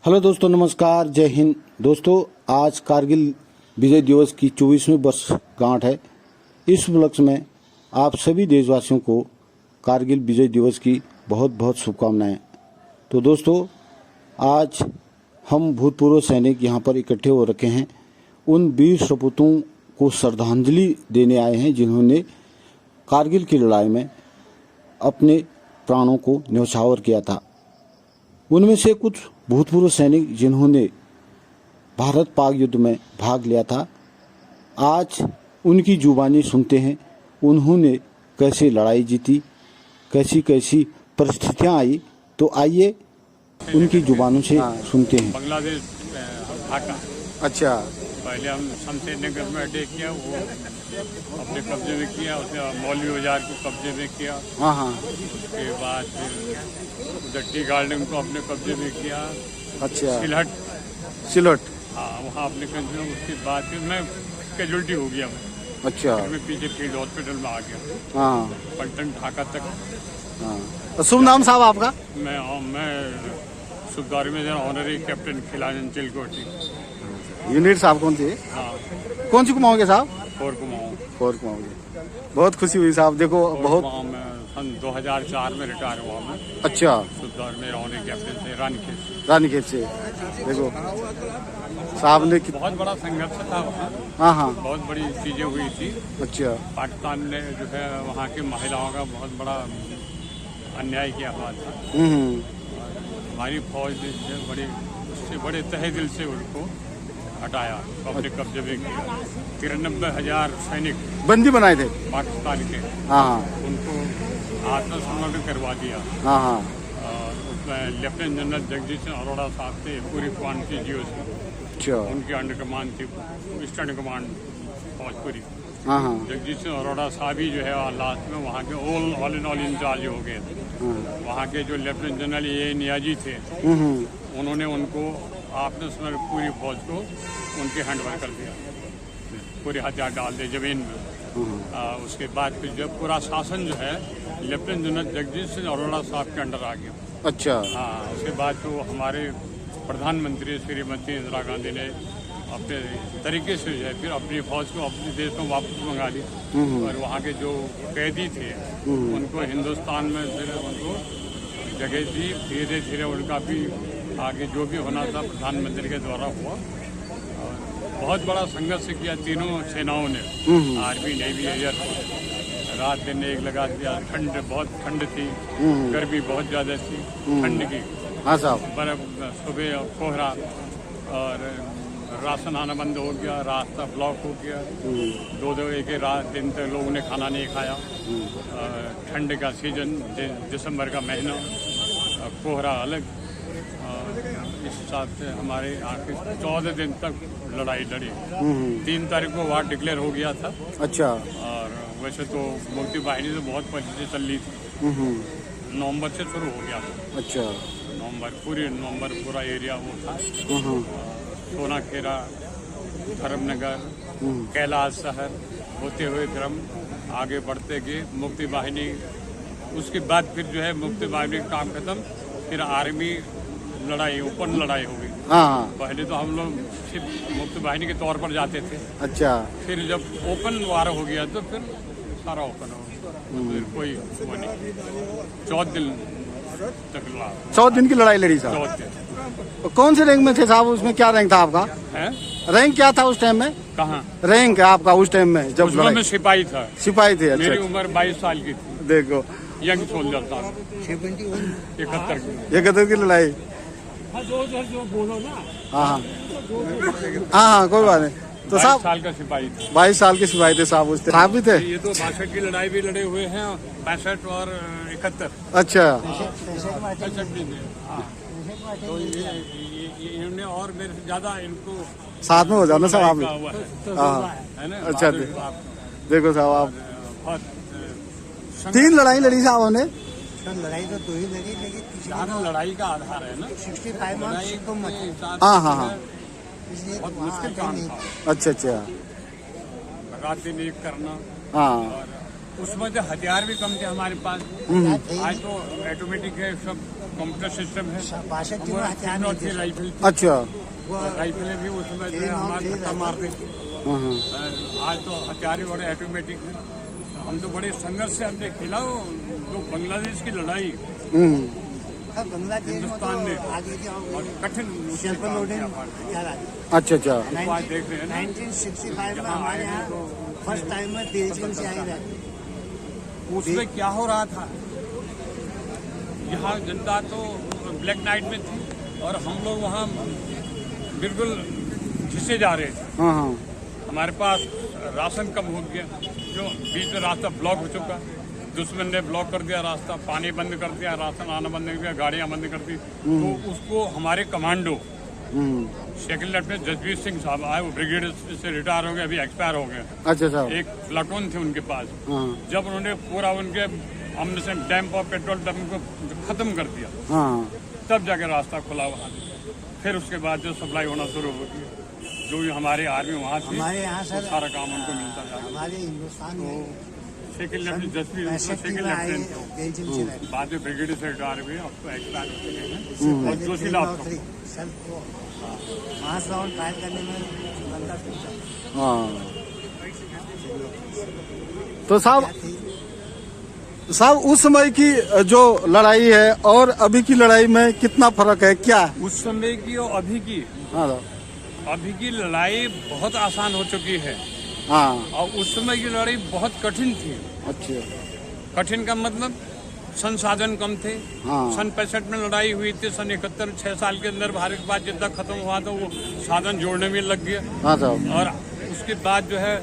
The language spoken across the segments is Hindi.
हेलो दोस्तों, नमस्कार, जय हिंद। दोस्तों, आज कारगिल विजय दिवस की 24वीं वर्षगांठ है। इस उपलक्ष्य में आप सभी देशवासियों को कारगिल विजय दिवस की बहुत बहुत शुभकामनाएं। तो दोस्तों, आज हम भूतपूर्व सैनिक यहाँ पर इकट्ठे हो रखे हैं। उन वीर सपूतों को श्रद्धांजलि देने आए हैं जिन्होंने कारगिल की लड़ाई में अपने प्राणों को न्यौछावर किया था। उनमें से कुछ भूतपूर्व सैनिक जिन्होंने भारत पाक युद्ध में भाग लिया था, आज उनकी जुबानी सुनते हैं। उन्होंने कैसे लड़ाई जीती, कैसी कैसी परिस्थितियां आई, तो आइए उनकी जुबानों से सुनते हैं। बांग्लादेश ढाका। अच्छा, पहले हम शमशेरनगर में अटैक किया, वो अपने कब्जे में किया। उसने मौलवी बाजार को कब्जे में किया। हाँ। उसके बाद फिर उधर टी गार्डन को अपने कब्जे में किया। अच्छा, सिलहट, हाँ, वहाँ अपने कब्जे में। उसके बाद फिर मैं कैजुअल्टी हो गया। अच्छा, मैं पीछे फील्ड हॉस्पिटल में आ गया। हाँ पलटन ढाका तक। हाँ। शुभ नाम साहब आपका? मैं सुबदारी में ऑनरी कैप्टन खिलान चिलकोटी। यूनिट साहब कौन सी? हाँ, कौन सी कुमाऊंगे साहब? फोर कुमाऊंगे। बहुत खुशी हुई साहब। देखो बहुत। मैं सन 2004 में रिटायर हुआ मैं। अच्छा, सुबदार में ऑनरी कैप्टन से रानीखेत से। देखो साहब ने बहुत बड़ा संघर्ष था वहाँ। हाँ। बहुत बड़ी चीजें हुई थी। अच्छा, पाकिस्तान ने जो है वहाँ की महिलाओं का बहुत बड़ा अन्याय किया हुआ था। हमारी फौज ने उससे बड़े तहे दिल से उनको हटाया, अपने कब्जे में किया। 93,000 सैनिक बंदी बनाए थे पाकिस्तान के। हाँ। उनको आत्मसमर्पण करवा दिया। हाँ। उसमें लेफ्टिनेंट जनरल जगदीश सिंह अरोड़ा साहब थे, पूरी क्वांटी GOC। अच्छा, उनकी अंडर कमांड थी, ईस्टर्न कमांड फौज पूरी। हाँ। जगदीश सिंह अरोड़ा साहब ही जो है लास्ट में वहाँ के ऑल इन ऑल इंचार्ज हो गए थे। वहाँ के जो लेफ्टिनेंट जनरल ये नियाजी थे, उन्होंने उनको आपने उसमें पूरी फौज को उनके हैंडओवर कर दिया, पूरे हथियार डाल दिए जमीन में। उसके बाद फिर जब पूरा शासन जो है लेफ्टिनेंट जनरल जगदीश सिंह अरोड़ा साहब के अंडर आ गया। अच्छा, हाँ, उसके बाद तो हमारे प्रधानमंत्री श्रीमती इंदिरा गांधी ने अपने तरीके से जो है फिर अपनी फौज को अपने देश में वापस मंगा ली। और वहाँ के जो कैदी थे उनको हिंदुस्तान में फिर उनको जगह दी। धीरे धीरे उनका भी आगे जो भी होना था प्रधानमंत्री के द्वारा हुआ। और बहुत बड़ा संघर्ष किया तीनों सेनाओं ने, आर्मी, नेवी, एयर फोर्स। रात दिन एक लगा दिया। बहुत ठंड थी, गर्मी बहुत ज़्यादा थी ठंड की। हाँ साहब। बर्फ, सुबह कोहरा, और राशन आना बंद हो गया, रास्ता ब्लॉक हो गया। दो एक रात दिन तक लोगों ने खाना नहीं खाया। ठंड का सीजन, दिसंबर का महीना, कोहरा अलग। इस हिसाब से हमारे आखिर 14 दिन तक लड़ाई लड़ी। 3 तारीख को वार डिक्लेयर हो गया था। अच्छा। और वैसे तो मुक्ति वाहिनी से बहुत पहले से चल रही थी। नवंबर से शुरू हो गया था। अच्छा, नवंबर पूरा एरिया वो था। सोना खेरा, धर्मनगर, कैलाश शहर होते हुए फिर हम आगे बढ़ते गए मुक्ति वाहिनी। उसके बाद फिर जो है मुक्ति वाहिनी का काम खत्म, फिर आर्मी लड़ाई, ओपन लड़ाई हो गई। हाँ। पहले तो हम लोग सिर्फ मुक्ति वाहिनी के तौर पर जाते थे। अच्छा, फिर जब ओपन वार हो गया तो फिर सारा ओपन हो गया। फिर कोई वो नहीं। 14 दिन तक लड़ा। 14 दिन की लड़ाई लड़ी साहब। 14 दिन। कौन से रैंक में थे साहब? उसमें क्या रैंक था आपका? है? रैंक क्या था उस टाइम में? कहाँ? रैंक आपका उस टाइम में जब उसमें मैं सिपाही था। सिपाही थे? अच्छा। मेरी उम्र 22 साल की थी। देखो, यंग सोल्जर था। 71 की लड़ाई। हाँ, कोई बात नहीं। तो 22 साहब साल का सिपाही था। 22 साल के सिपाही थे साहब। उस साहब भी थे? ये तो 62 की लड़ाई भी लड़े हुए हैं, 65 और 71। अच्छा। 65 भी थे। हाँ, तो ये इन्होंने और मेरे से ज्यादा इनको साथ में हो जाना साहब आप। हुआ है ना। अच्छा, देखो साहब आप बहुत 3 लड़ाई लड़ी साहब ने। लड़ाई तो 2 ही लड़ी, लेकिन यहाँ लड़ाई का आधार है ना। 65 लड़ाई तो मत, हाँ। इसलिए बहुत मुश्किल काम था। अच्छा। रात दिन एक करना। हाँ। और उसमें तो हथियार भी कम थे हमारे पास। आज तो ऑटोमेटिक है सब। कंप्यूटर सिस्टम है। 62 में हथियार नहीं थे। राइफल अच्छा। वो राइफलें भी उसमें जो है हमारे धक्का मारते थे। हाँ हाँ। आज तो हथियार ही बड़े ऑटोमेटिक है। हम तो बड़े संघर्ष से हमने खेला वो जो बांग्लादेश की लड़ाई अब बांग्लादेश में तो हिंदुस्तान ने आगे के और कठिन सेल्फ लोडिंग हथियार आ गए। अच्छा अच्छा। तो आज देख रहे हैं ना 1965 में हमारे यहाँ फर्स्ट टाइम में दिल्ली से आई रहे। उसमें क्या हो रहा था। यहाँ जनता तो ब्लैक नाइट में थी और हम लोग वहाँ बिल्कुल घिसे जा रहे थे। हाँ हाँ। हमारे पास राशन कम हो गया, जो बीच में रास्ता ब्लॉक हो चुका। दुश्मन ने ब्लॉक कर दिया रास्ता, पानी बंद कर दिया, राशन आना बंद कर दिया, गाड़ियां बंद कर दी। तो उसको हमारे commando second lieutenant Jasvir Singh साहब आए, वो ब्रिगेड से रिटायर हो गए, अभी एक्सपायर हो गए। अच्छा साहब। एक प्लाटून थे उनके पास। हाँ जब उन्होंने पूरा उनके हमने से डैम्प और पेट्रोल डंप को खत्म कर दिया, हाँ। तब जाके रास्ता खुला वहाँ। फिर उसके बाद जो सप्लाई होना शुरू हो गई, जो भी हमारी आर्मी वहाँ थी, हमारे यहाँ वो सर सारा काम उनको मिलता था। हमारे हिंदुस्तान में second lieutenant Jasvir second lieutenant थे। बेल्जियम से रहे। बाद में ब्रिगेड से रिटायर हुए, अब तो एक्सपायर हो चुके हैं। और जोशीला सर वो वहाँ से राउंड ट्रायल करने में बंदा सोचा हाँ। तो साहब उस समय की जो लड़ाई है और अभी की लड़ाई में कितना फर्क है, क्या? उस समय की और अभी की, हाँ अभी की लड़ाई बहुत आसान हो चुकी है हाँ। और उस समय की लड़ाई बहुत कठिन थी। अच्छा। कठिन का मतलब संसाधन कम थे। हाँ। सन 65 में लड़ाई हुई थी, सन 71 6 साल के अंदर भारत के बाद जितना खत्म हुआ था वो साधन जोड़ने में लग गया। हाँ साहब। और उसके बाद जो है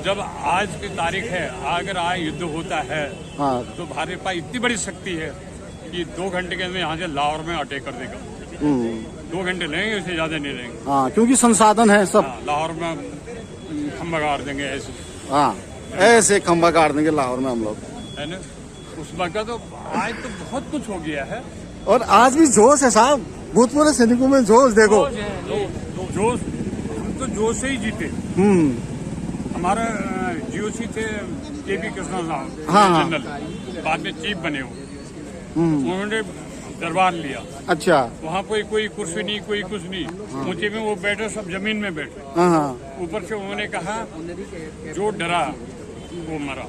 जब आज की तारीख है, अगर आज युद्ध होता है हाँ। तो भारत के पास इतनी बड़ी शक्ति है कि 2 घंटे के अंदर यहाँ से लाहौर में अटैक कर देगा। 2 घंटे लेंगे, उससे ज्यादा नहीं लेंगे। हाँ, क्योंकि संसाधन है सब। हाँ, लाहौर में खम्बा गाड़ देंगे ऐसे। हाँ, ऐसे खम्बा गाड़ देंगे लाहौर में हम लोग, है ना। उस वक्त तो आज तो बहुत कुछ हो गया है और आज भी जोश है साहब, भूतपूर्व सैनिकों में जोश देखो। जोश, हम तो जोश से ही जीते। हमारा जीओसी थे केपी कृष्णा साहब, हाँ। जनरल, बाद में चीफ बने हो। उन्होंने दरबार लिया। अच्छा। वहाँ कोई कुर्सी नहीं, कोई कुछ नहीं। ऊंचे में वो बैठे, सब जमीन में बैठे। हाँ। ऊपर से उन्होंने कहा जो डरा वो मरा।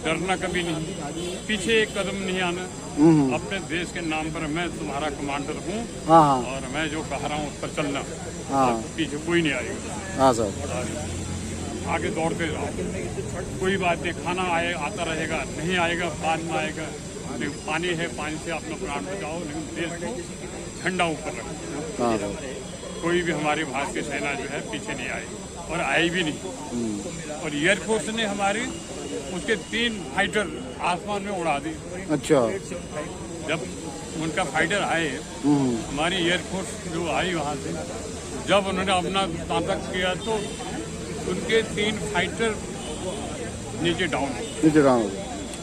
डरना कभी नहीं, पीछे एक कदम नहीं आना। अपने देश के नाम पर मैं तुम्हारा कमांडर हूँ हाँ। और मैं जो कह रहा हूँ उस पर चलना। हाँ। पीछे कोई नहीं आएगा। हाँ साहब। आगे दौड़ते जाओ, कोई बात नहीं। खाना आता रहेगा, नहीं आएगा बाद में आएगा। लेकिन पानी है, पानी से अपना प्राण बचाओ, लेकिन देश को झंडा ऊपर रखो। हाँ। कोई भी हमारी भारतीय सेना जो है पीछे नहीं आई और आई भी नहीं। और एयरफोर्स ने हमारी उसके 3 फाइटर आसमान में उड़ा दी। अच्छा। जब उनका फाइटर आए, हमारी एयरफोर्स जो आई वहाँ से, जब उन्होंने अपना ताकत किया तो उनके 3 फाइटर नीचे डाउन।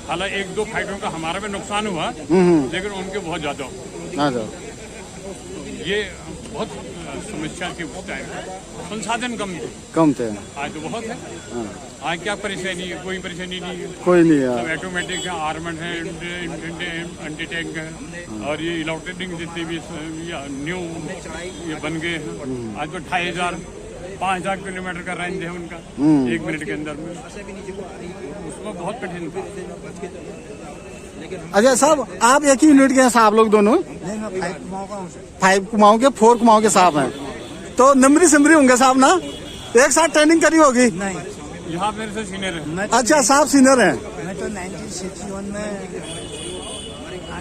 हालांकि 1-2 फाइटरों का हमारा भी नुकसान हुआ, लेकिन उनके बहुत ज्यादा हुआ। हाँ साहब। ये बहुत समस्या थी उस टाइम, संसाधन कम थे। आज तो बहुत है। आज क्या परेशानी है? कोई परेशानी नहीं है। कोई नहीं है। सब ऑटोमेटिक है, आर्मड है, एंटी टैंक है, और ये इलेक्ट्रॉनिक जितने भी न्यू ये बन गए हैं। आज तो 2500 5,000 किलोमीटर का रेंज है उनका 1 मिनट के अंदर में। उसमें बहुत कठिन था। अच्छा साहब, आप एक ही यूनिट के हैं साहब लोग दोनों? नहीं, मैं 5 कुमाऊं का हूँ सर। 5 कुमाऊं के, 4 कुमाऊं के साहब हैं, तो नमरी सिमरी होंगे साहब ना? एक साथ ट्रेनिंग करी होगी? नहीं, यहाँ मेरे से सीनियर है। अच्छा, साहब सीनियर हैं। मैं तो 1961 में,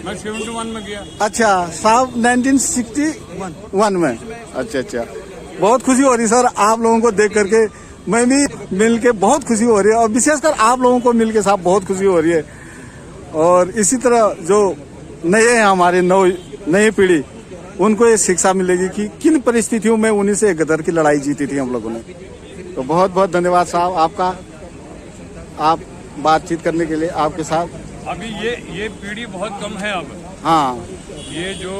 मैं 71 में गया। अच्छा, साहब 1961 में। अच्छा। बहुत खुशी हो रही सर आप लोगों को देख करके, मैं भी मिल के बहुत खुशी हो रही है, और विशेषकर आप लोगों को मिल के साहब बहुत खुशी हो रही है। और इसी तरह जो नए हैं हमारे नई पीढ़ी, उनको ये शिक्षा मिलेगी कि किन परिस्थितियों में उन्हीं से गदर की लड़ाई जीती थी हम लोगों ने। तो बहुत बहुत धन्यवाद साहब आपका, आप बातचीत करने के लिए आपके साथ। अभी ये पीढ़ी बहुत कम है अब। हाँ। ये जो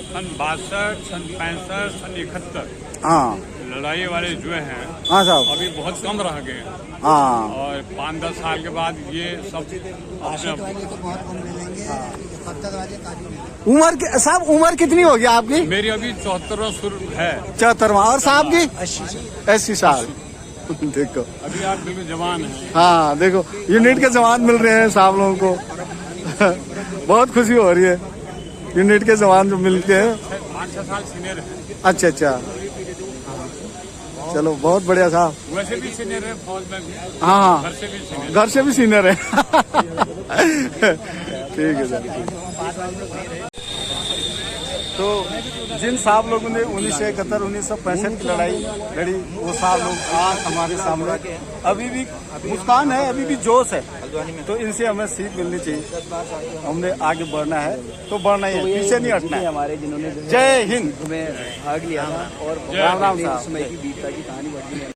सन 62, सन 65, सन 71 हाँ। लड़ाई वाले जो हैं, हाँ साहब, अभी बहुत कम रह गए हैं। हाँ। और 5-10 साल के बाद ये सब वाले तो बहुत कम मिलेंगे। कब तक राजे कारगिल उम्र साहब उम्र कितनी होगी आपकी? मेरी अभी 74वां सुर है। 74वां। और साहब की 80 साल। देखो अभी आप बिल्कुल जवान हैं। हाँ देखो यूनिट के जवान मिल रहे हैं साहब लोगों को। बहुत खुशी हो रही है यूनिट के जवान जो मिल के। 5-6 साल सीनियर है। अच्छा अच्छा, चलो बहुत बढ़िया साहब। वैसे भी सीनियर है फौज में भी। हाँ घर से भी सीनियर। घर से भी सीनियर है। ठीक है सर। तो जिन साहब लोगों ने 1971 1965 की लड़ाई लड़ी वो साहब लोग आज हमारे सामने अभी भी मुस्कान है, अभी भी जोश है। तो इनसे हमें सीख मिलनी चाहिए। हमने आगे बढ़ना है तो बढ़ना ही है, पीछे नहीं हटना है। हमारे जिन्होंने जय हिंद में भाग लिया था और राम राम साहब। उसमें की वीरता की कहानी बढ़ी है।